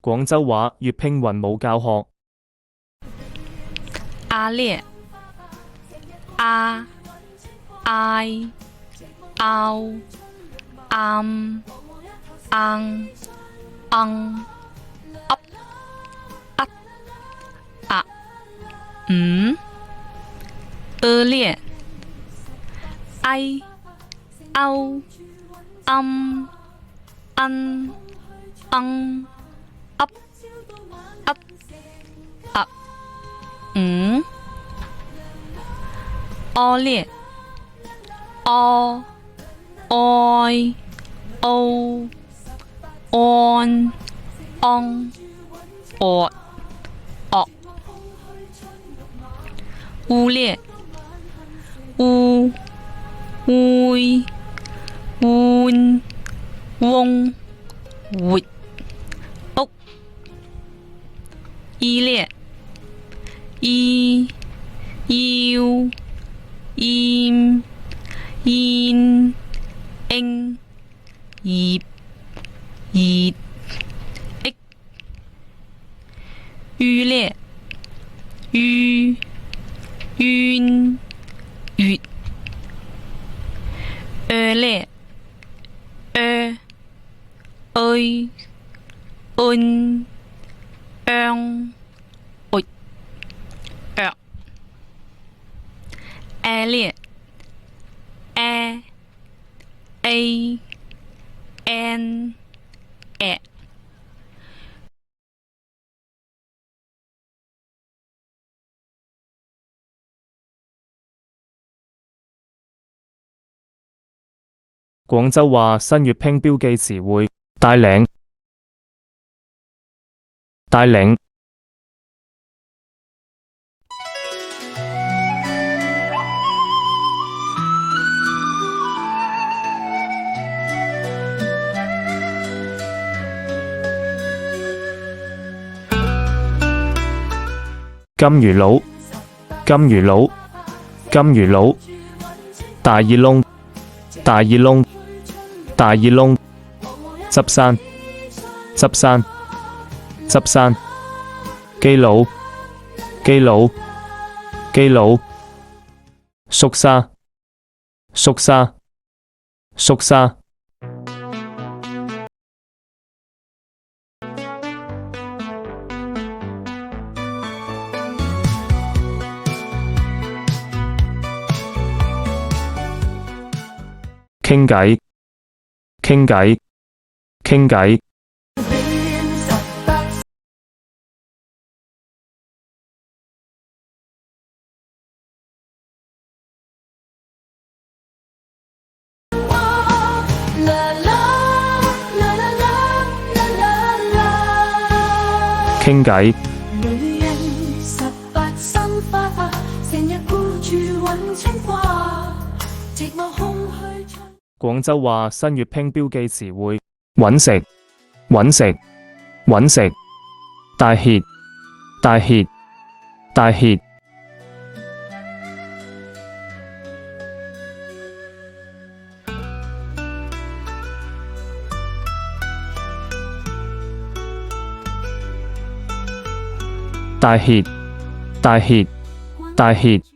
廣州話粵拼韻母教學。阿列阿I ao am ang up at列I ao am up列I O on列會嗡活屋列要燕應葉列冤月列列N 廣州話新粵拼標記詞彙：帶領、帶領、金魚佬、金魚佬、金魚佬、大耳窿、大耳窿、大耳窿、執山、執山、執山、基佬、基佬、基佬、縮沙、縮沙、縮沙、傾偈、傾偈、傾偈、傾偈。廣州話新粵拼標記詞彙：搵食、搵食、搵食、大歇、大歇、大歇、大歇、大歇、大歇。